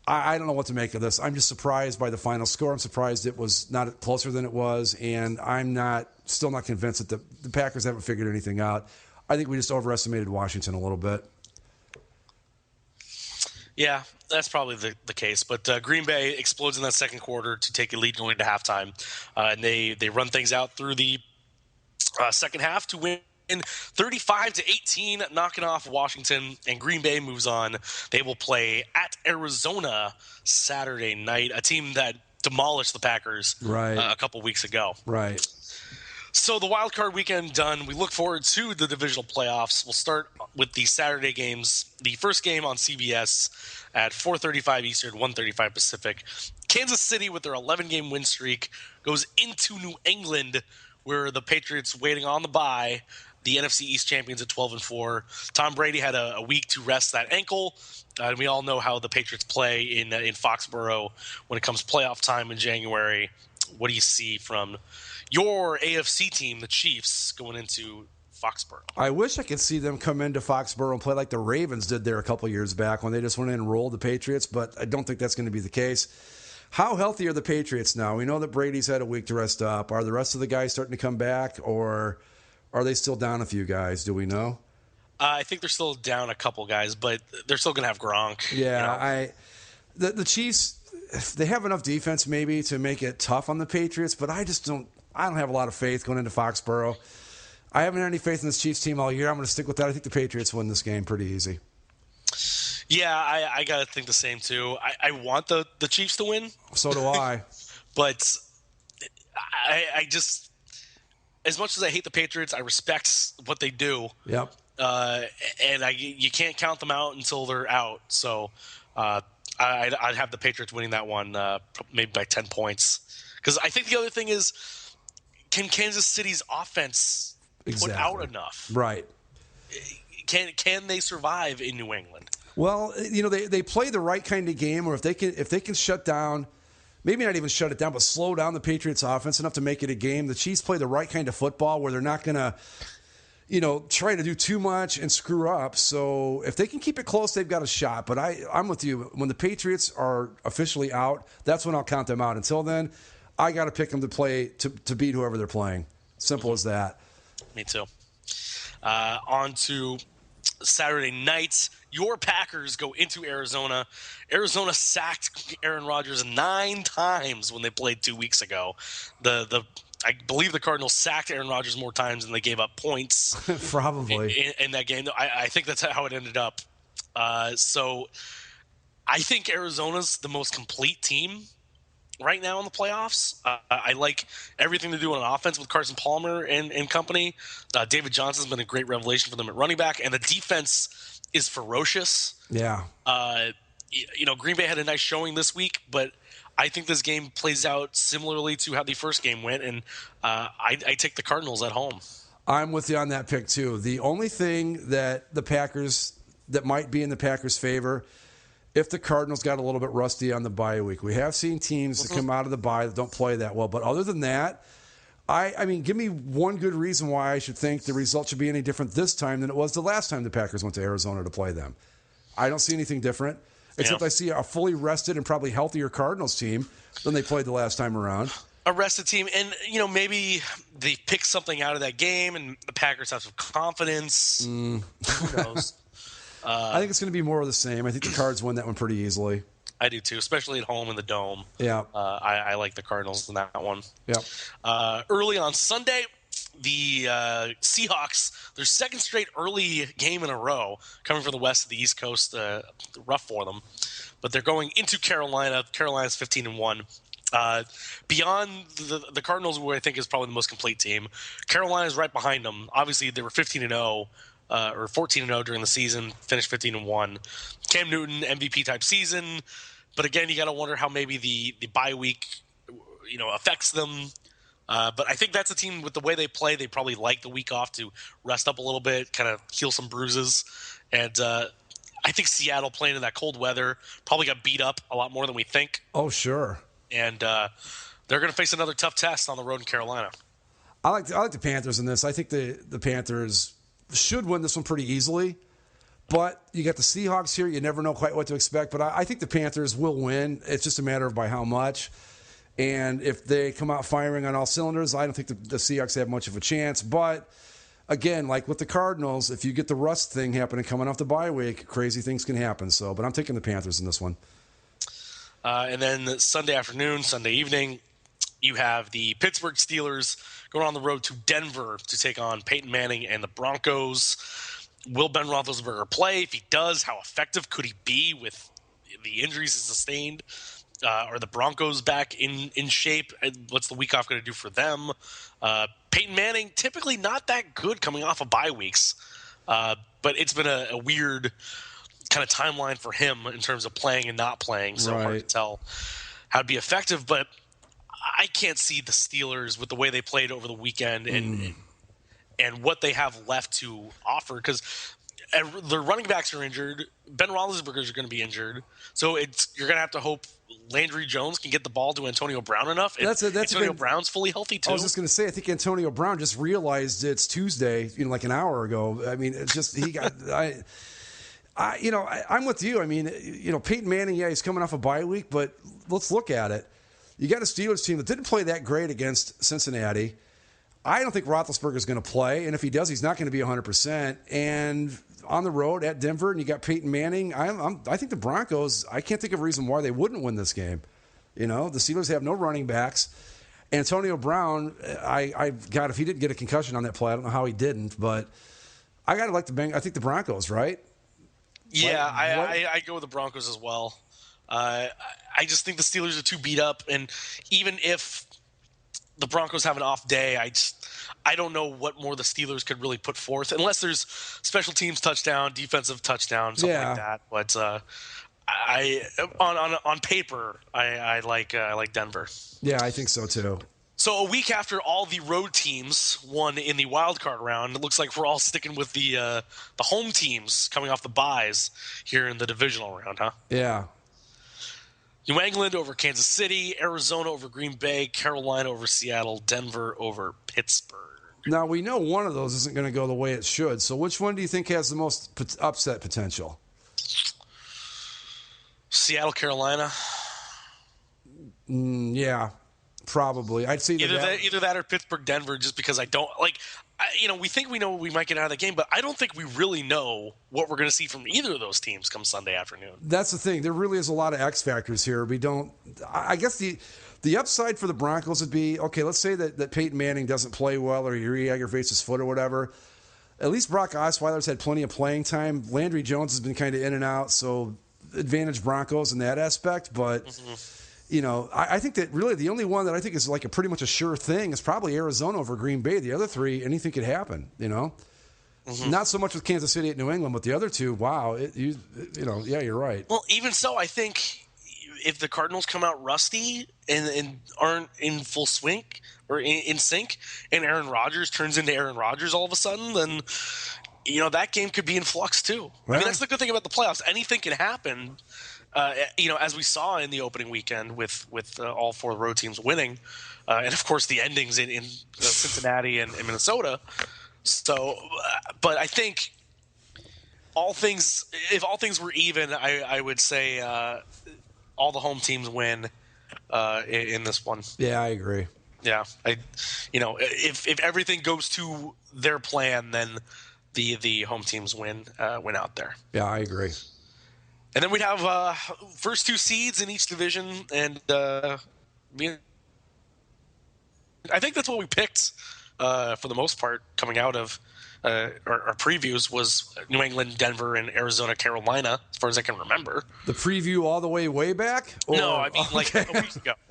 I don't know what to make of this. I'm just surprised by the final score. I'm surprised it was not closer than it was, and I'm still not convinced that the Packers haven't figured anything out. I think we just overestimated Washington a little bit. Yeah, that's probably the case. But Green Bay explodes in that second quarter to take a lead going into halftime, and they run things out through the second half to win 35-18, knocking off Washington, and Green Bay moves on. They will play at Arizona Saturday night, a team that demolished the Packers a couple weeks ago. Right. So the wild card weekend done. We look forward to the divisional playoffs. We'll start with the Saturday games. The first game on CBS at 4:35 Eastern, 1:35 Pacific. Kansas City, with their 11-game win streak, goes into New England, where the Patriots waiting on the bye. The NFC East champions at 12-4. Tom Brady had a week to rest that ankle. And we all know how the Patriots play in Foxborough when it comes playoff time in January. What do you see from your AFC team, the Chiefs, going into Foxborough? I wish I could see them come into Foxborough and play like the Ravens did there a couple years back when they just went in and rolled the Patriots, but I don't think that's going to be the case. How healthy are the Patriots now? We know that Brady's had a week to rest up. Are the rest of the guys starting to come back, or are they still down a few guys? Do we know? I think they're still down a couple guys, but they're still going to have Gronk. Yeah, the Chiefs, they have enough defense maybe to make it tough on the Patriots, but I don't have a lot of faith going into Foxborough. I haven't had any faith in this Chiefs team all year. I'm going to stick with that. I think the Patriots win this game pretty easy. Yeah, I got to think the same too. I want the Chiefs to win. So do I. But I just, as much as I hate the Patriots, I respect what they do. Yep. And you can't count them out until they're out. So I'd have the Patriots winning that one maybe by 10 points. Because I think the other thing is, can Kansas City's offense put out enough? Right. Can they survive in New England? Well, they play the right kind of game, or if they can shut down, maybe not even shut it down, but slow down the Patriots' offense enough to make it a game. The Chiefs play the right kind of football where they're not going to, try to do too much and screw up. So if they can keep it close, they've got a shot. But I'm with you. When the Patriots are officially out, that's when I'll count them out. Until then, I got to pick them to play to beat whoever they're playing. Simple as that. Me too. On to Saturday night. Your Packers go into Arizona. Arizona sacked Aaron Rodgers 9 times when they played 2 weeks ago. I believe the Cardinals sacked Aaron Rodgers more times than they gave up points. Probably. In that game. I think that's how it ended up. So I think Arizona's the most complete team right now in the playoffs. I like everything to do on offense with Carson Palmer and company. David Johnson's been a great revelation for them at running back, and the defense is ferocious. Yeah. Green Bay had a nice showing this week, but I think this game plays out similarly to how the first game went, and I take the Cardinals at home. I'm with you on that pick, too. The only thing that might be in the Packers' favor, if the Cardinals got a little bit rusty on the bye week. We have seen teams that come out of the bye that don't play that well. But other than that, I mean, give me one good reason why I should think the result should be any different this time than it was the last time the Packers went to Arizona to play them. I don't see anything different, except I see a fully rested and probably healthier Cardinals team than they played the last time around. A rested team, and maybe they pick something out of that game and the Packers have some confidence. Who knows? I think it's going to be more of the same. I think the Cards win that one pretty easily. I do too, especially at home in the Dome. Yeah. I like the Cardinals in that one. Yeah. Early on Sunday, the Seahawks, their second straight early game in a row, coming from the west to the East Coast, rough for them. But they're going into Carolina. Carolina's 15-1. Beyond the Cardinals, who I think is probably the most complete team, Carolina's right behind them. Obviously, they were 15-0. Or 14-0 during the season, finished 15-1. Cam Newton, MVP type season, but again, you got to wonder how maybe the bye week, affects them. But I think that's a team with the way they play. They probably like the week off to rest up a little bit, kind of heal some bruises, and I think Seattle playing in that cold weather probably got beat up a lot more than we think. Oh, sure. And they're going to face another tough test on the road in Carolina. I like the Panthers in this. I think the Panthers should win this one pretty easily, but you got the Seahawks here. You never know quite what to expect, but I think the Panthers will win. It's just a matter of by how much. And if they come out firing on all cylinders, I don't think the Seahawks have much of a chance. But again, like with the Cardinals, if you get the rust thing happening coming off the bye week, crazy things can happen. So, but I'm taking the Panthers in this one. And then Sunday afternoon, Sunday evening, you have the Pittsburgh Steelers going on the road to Denver to take on Peyton Manning and the Broncos. Will Ben Roethlisberger play? If he does, how effective could he be with the injuries he sustained? Are the Broncos back in shape? What's the week off going to do for them? Peyton Manning, typically not that good coming off of bye weeks, but it's been a weird kind of timeline for him in terms of playing and not playing, so hard to tell how to be effective. But I can't see the Steelers with the way they played over the weekend and what they have left to offer, because their running backs are injured. Ben Roethlisberger is going to be injured, so you're going to have to hope Landry Jones can get the ball to Antonio Brown enough. Antonio Brown's fully healthy too. I was just going to say, I think Antonio Brown just realized it's Tuesday, like an hour ago. I mean, it's just he got. I'm with you. I mean, Peyton Manning, he's coming off a bye week, but let's look at it. You got a Steelers team that didn't play that great against Cincinnati. I don't think Roethlisberger is going to play, and if he does, he's not going to be 100%. And on the road at Denver, and you got Peyton Manning, I think the Broncos, I can't think of a reason why they wouldn't win this game. The Steelers have no running backs. Antonio Brown, if he didn't get a concussion on that play, I don't know how he didn't, but I got to like I think the Broncos, right? Yeah, I go with the Broncos as well. I just think the Steelers are too beat up, and even if the Broncos have an off day, I don't know what more the Steelers could really put forth, unless there's special teams touchdown, defensive touchdown, something like that. But on paper, I like Denver. Yeah, I think so too. So a week after all the road teams won in the wild card round, it looks like we're all sticking with the home teams coming off the byes here in the divisional round, huh? Yeah. New England over Kansas City, Arizona over Green Bay, Carolina over Seattle, Denver over Pittsburgh. Now, we know one of those isn't going to go the way it should, so which one do you think has the most upset potential? Seattle, Carolina. Yeah, probably. I'd say either that or Pittsburgh, Denver, just because I don't like. We think we know we might get out of the game, but I don't think we really know what we're going to see from either of those teams come Sunday afternoon. That's the thing. There really is a lot of X factors here. We don't. I guess the upside for the Broncos would be, okay, let's say that Peyton Manning doesn't play well or he re-aggravates his foot or whatever. At least Brock Osweiler's had plenty of playing time. Landry Jones has been kind of in and out, so advantage Broncos in that aspect. But, I think that really the only one that I think is like pretty much a sure thing is probably Arizona over Green Bay. The other three, anything could happen, Not so much with Kansas City at New England, but the other two, wow. Yeah, you're right. Well, even so, I think if the Cardinals come out rusty and aren't in full swing or in sync, and Aaron Rodgers turns into Aaron Rodgers all of a sudden, then that game could be in flux too. Well, I mean, that's the good thing about the playoffs. Anything can happen. As we saw in the opening weekend with all four road teams winning, and of course the endings in Cincinnati and Minnesota. So, but I think if all things were even, I would say all the home teams win in this one. Yeah, I agree. Yeah, if everything goes to their plan, then the home teams win out there. Yeah, I agree. And then we'd have first two seeds in each division, and I think that's what we picked for the most part coming out of our previews was New England, Denver, and Arizona, Carolina, as far as I can remember. The preview all the way back? No, I mean like a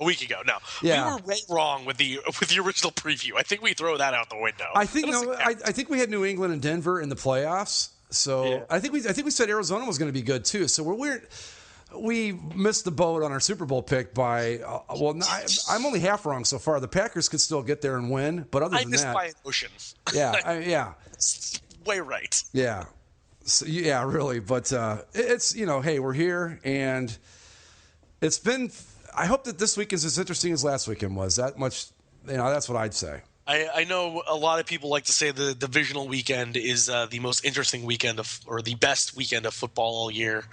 week ago. No, yeah. We were way wrong with the original preview. I think we throw that out the window. I think we had New England and Denver in the playoffs. So yeah. I think we said Arizona was going to be good too. So we missed the boat on our Super Bowl pick by I'm only half wrong so far. The Packers could still get there and win, but other than that, I missed by an ocean. Yeah, yeah, way right. Yeah, so, yeah, really. But it's hey, we're here, and it's been. I hope that this week is as interesting as last weekend was. That much, that's what I'd say. I know a lot of people like to say the divisional weekend is the most interesting weekend or the best weekend of football all year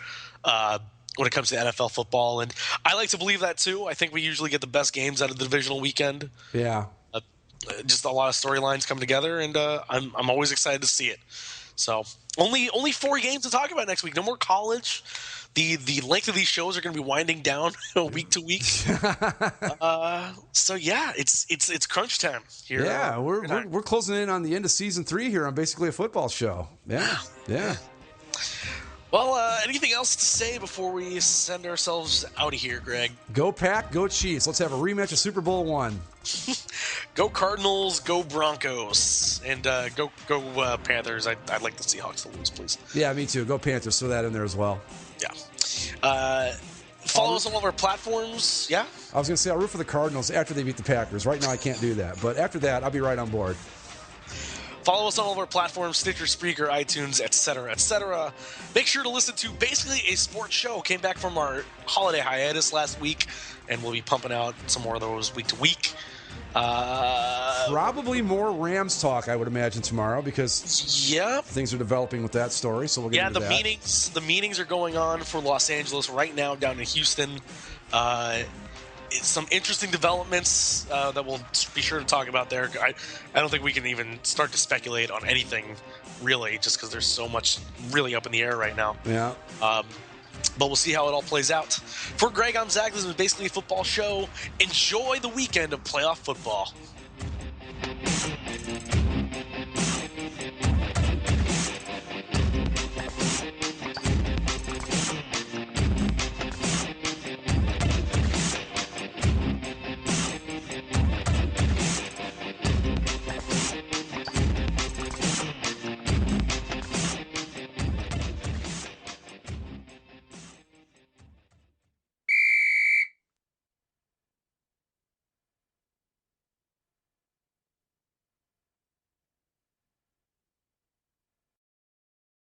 when it comes to NFL football. And I like to believe that too. I think we usually get the best games out of the divisional weekend. Yeah. Just a lot of storylines come together, and I'm always excited to see it. So only 4 games to talk about next week. No more college. The length of these shows are going to be winding down week to week. So yeah, it's crunch time here. Yeah, we're closing in on the end of season 3 here on Basically a Football Show. Yeah. Well, anything else to say before we send ourselves out of here, Greg? Go Pack, go Chiefs. Let's have a rematch of Super Bowl I. Go Cardinals, go Broncos, and go Panthers. I'd like the Seahawks to lose, please. Yeah, me too. Go Panthers. Throw that in there as well. Yeah. Follow us on all of our platforms. Yeah? I was going to say I'll root for the Cardinals after they beat the Packers. Right now I can't do that. But after that, I'll be right on board. Follow us on all of our platforms, Stitcher, Spreaker, iTunes, etc., etc. Make sure to listen to Basically a Sports Show. Came back from our holiday hiatus last week, and we'll be pumping out some more of those week to week. Probably more Rams talk, I would imagine, tomorrow, because things are developing with that story. So we'll get into that. The meetings are going on for Los Angeles right now down in Houston. It's some interesting developments that we'll be sure to talk about there. I don't think we can even start to speculate on anything, really, just because there's so much really up in the air right now. Yeah. But we'll see how it all plays out. For Greg, I'm Zach. This is Basically a Football Show. Enjoy the weekend of playoff football.